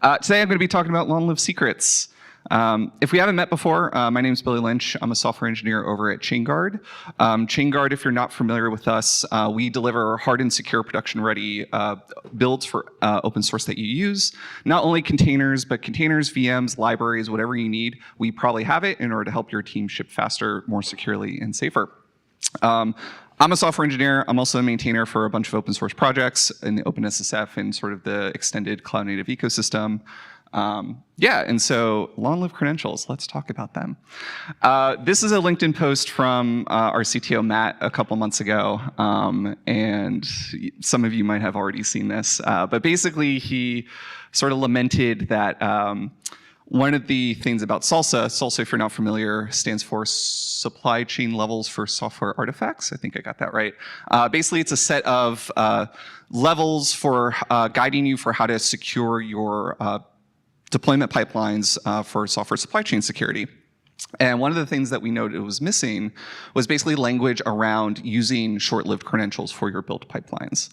Today I'm going to be talking about long-lived secrets. If we haven't met before, my name is Billy Lynch. I'm a software engineer over at ChainGuard. ChainGuard, if you're not familiar with us, we deliver hardened, secure, production-ready builds for open source that you use. Not only containers, but containers, VMs, libraries, whatever you need, we probably have it in order to help your team ship faster, more securely, and safer. I'm a software engineer. I'm also a maintainer for a bunch of open source projects in the OpenSSF and sort of the extended cloud native ecosystem. And so long-lived credentials, let's talk about them. This is a LinkedIn post from our CTO, Matt, a couple months ago, and some of you might have already seen this. But basically, he sort of lamented that one of the things about SALSA, if you're not familiar, stands for Supply Chain Levels for Software Artifacts. I think I got that right. Basically, it's a set of levels for guiding you for how to secure your deployment pipelines for software supply chain security. And one of the things that we noted was missing was basically language around using short-lived credentials for your build pipelines.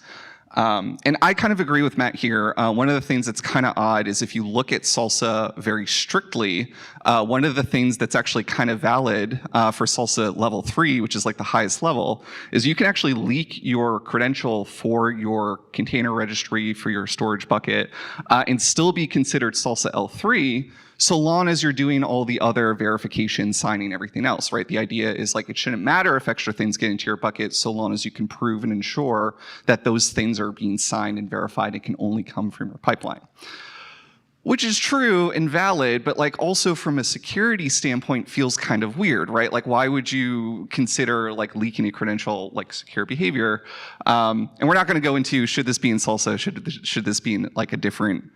And I kind of agree with Matt here. One of the things that's kind of odd is if you look at SALSA very strictly, one of the things that's actually kind of valid for SALSA level 3, which is like the highest level, is you can actually leak your credential for your container registry, for your storage bucket, and still be considered SALSA L3, so long as you're doing all the other verification, signing, everything else, right? The idea is like it shouldn't matter if extra things get into your bucket so long as you can prove and ensure that those things are being signed and verified and can only come from your pipeline. Which is true and valid, but like also from a security standpoint feels kind of weird, right? Like why would you consider like leaking a credential like secure behavior? And we're not gonna go into should this be in SALSA, should this be in like a different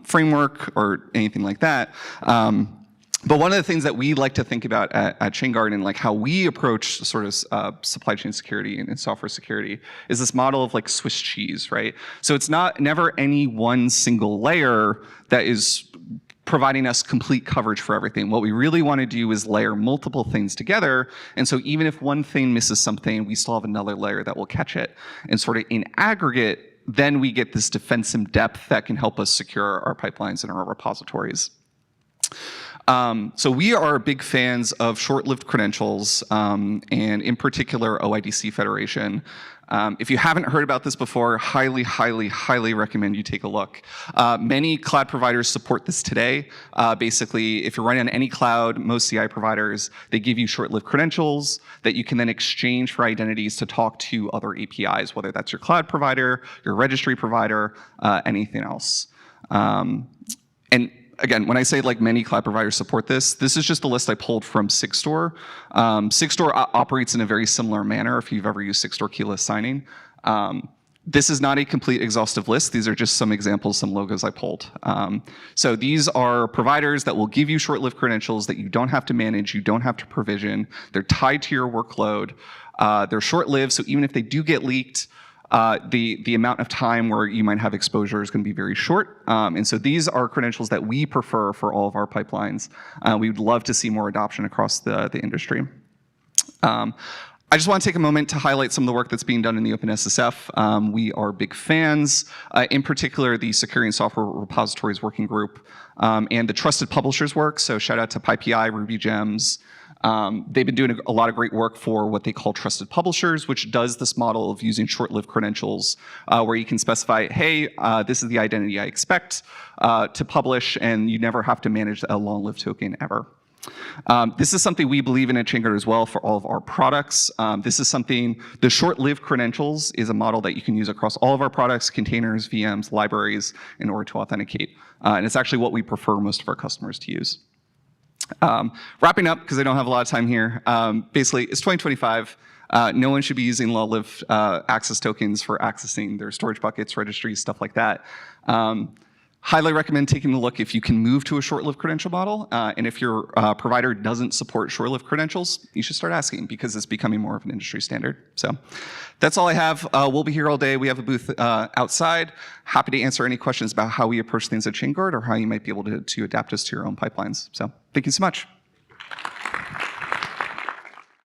framework or anything like that. But one of the things that we like to think about at ChainGuard and like how we approach sort of supply chain security and software security is this model of like Swiss cheese, right? So it's never any one single layer that is providing us complete coverage for everything. What we really want to do is layer multiple things together. And so even if one thing misses something, we still have another layer that will catch it. And sort of in aggregate, then we get this defense in depth that can help us secure our pipelines and our repositories. So we are big fans of short-lived credentials, and in particular OIDC Federation. If you haven't heard about this before, highly, highly, highly recommend you take a look. Many cloud providers support this today. Basically, if you're running on any cloud, most CI providers, they give you short-lived credentials that you can then exchange for identities to talk to other APIs, whether that's your cloud provider, your registry provider, anything else. And again, when I say like many cloud providers support this is just a list I pulled from Sigstore. Sigstore operates in a very similar manner if you've ever used Sigstore keyless signing. This is not a complete exhaustive list. These are just some examples, some logos I pulled. So these are providers that will give you short-lived credentials that you don't have to manage, you don't have to provision. They're tied to your workload. They're short-lived, so even if they do get leaked, the amount of time where you might have exposure is going to be very short. And so these are credentials that we prefer for all of our pipelines. We would love to see more adoption across the industry. I just want to take a moment to highlight some of the work that's being done in the OpenSSF. We are big fans, in particular the Securing Software Repositories Working Group and the Trusted Publishers work. So shout out to PyPI, Ruby Gems. They've been doing a lot of great work for what they call trusted publishers, which does this model of using short-lived credentials where you can specify, hey, this is the identity I expect to publish, and you never have to manage a long-lived token ever. This is something we believe in at ChainGuard as well for all of our products. This is something, the short-lived credentials is a model that you can use across all of our products, containers, VMs, libraries, in order to authenticate. And it's actually what we prefer most of our customers to use. Wrapping up, because I don't have a lot of time here, basically it's 2025. No one should be using long-lived access tokens for accessing their storage buckets, registries, stuff like that. Highly recommend taking a look if you can move to a short-lived credential model. And if your provider doesn't support short-lived credentials, you should start asking because it's becoming more of an industry standard. So that's all I have. We'll be here all day. We have a booth outside. Happy to answer any questions about how we approach things at ChainGuard or how you might be able to adapt us to your own pipelines. So thank you so much.